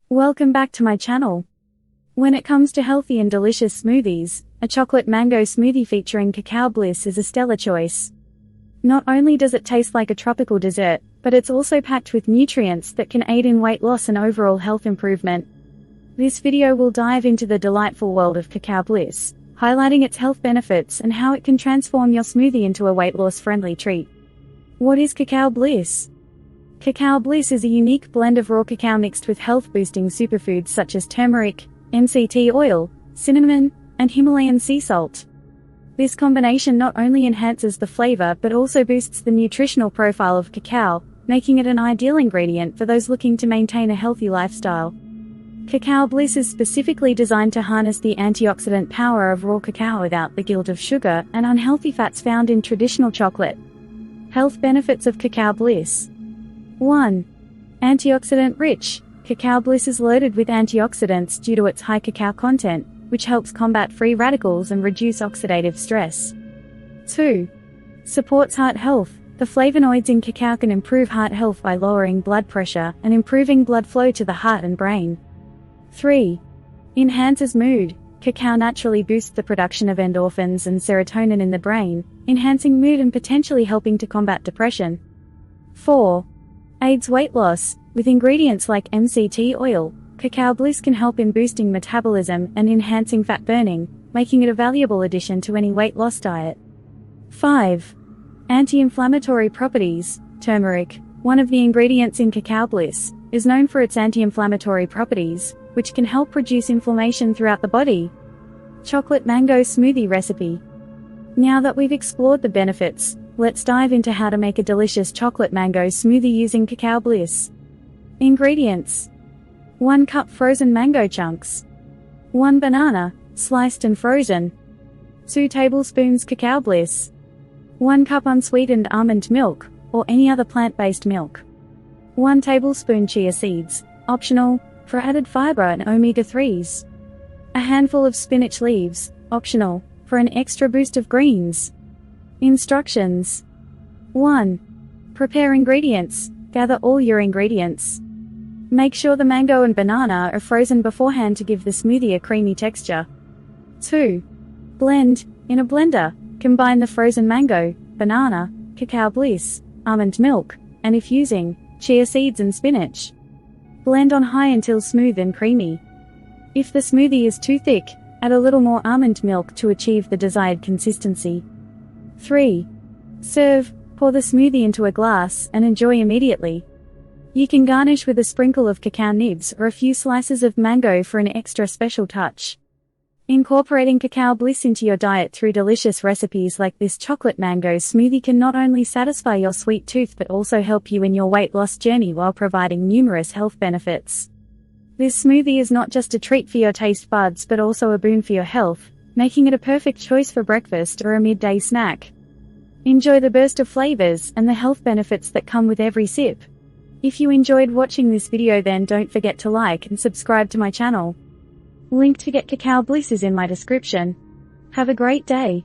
Welcome back to my channel. When it comes to healthy and delicious smoothies, a chocolate mango smoothie featuring CACAO Bliss is a stellar choice. Not only does it taste like a tropical dessert, but it's also packed with nutrients that can aid in weight loss and overall health improvement. This video will dive into the delightful world of CACAO Bliss, highlighting its health benefits and how it can transform your smoothie into a weight loss-friendly treat. What is CACAO Bliss? CACAO Bliss is a unique blend of raw cacao mixed with health-boosting superfoods such as turmeric, MCT oil, cinnamon, and Himalayan sea salt. This combination not only enhances the flavor but also boosts the nutritional profile of cacao, making it an ideal ingredient for those looking to maintain a healthy lifestyle. CACAO Bliss is specifically designed to harness the antioxidant power of raw cacao without the guilt of sugar and unhealthy fats found in traditional chocolate. Health benefits of CACAO Bliss. 1. Antioxidant-rich. CACAO Bliss is loaded with antioxidants due to its high cacao content, which helps combat free radicals and reduce oxidative stress. 2. Supports heart health. The flavonoids in cacao can improve heart health by lowering blood pressure and improving blood flow to the heart and brain. 3. Enhances mood. Cacao naturally boosts the production of endorphins and serotonin in the brain, enhancing mood and potentially helping to combat depression. 4. Aids weight loss. With ingredients like MCT oil, CACAO Bliss can help in boosting metabolism and enhancing fat burning, making it a valuable addition to any weight loss diet. 5. Anti-inflammatory properties. Turmeric, one of the ingredients in CACAO Bliss, is known for its anti-inflammatory properties, which can help reduce inflammation throughout the body. Chocolate Mango Smoothie Recipe. Now that we've explored the benefits, let's dive into how to make a delicious chocolate mango smoothie using CACAO Bliss. Ingredients: 1 cup frozen mango chunks, 1 banana, sliced and frozen, 2 tablespoons CACAO Bliss, 1 cup unsweetened almond milk, or any other plant-based milk, 1 tablespoon chia seeds, optional, for added fiber and omega-3s, a handful of spinach leaves, optional, for an extra boost of greens. Instructions. 1. Prepare ingredients. Gather all your ingredients. Make sure the mango and banana are frozen beforehand to give the smoothie a creamy texture. 2. Blend. In a blender, combine the frozen mango, banana, CACAO Bliss, almond milk, and if using, chia seeds and spinach. Blend on high until smooth and creamy. If the smoothie is too thick, add a little more almond milk to achieve the desired consistency. 3. Serve. Pour the smoothie into a glass and enjoy immediately. You can garnish with a sprinkle of cacao nibs or a few slices of mango for an extra special touch. Incorporating CACAO Bliss into your diet through delicious recipes like this chocolate mango smoothie can not only satisfy your sweet tooth but also help you in your weight loss journey while providing numerous health benefits. This smoothie is not just a treat for your taste buds but also a boon for your health, making it a perfect choice for breakfast or a midday snack. Enjoy the burst of flavors and the health benefits that come with every sip. If you enjoyed watching this video, then don't forget to like and subscribe to my channel. Link to get CACAO Bliss is in my description. Have a great day.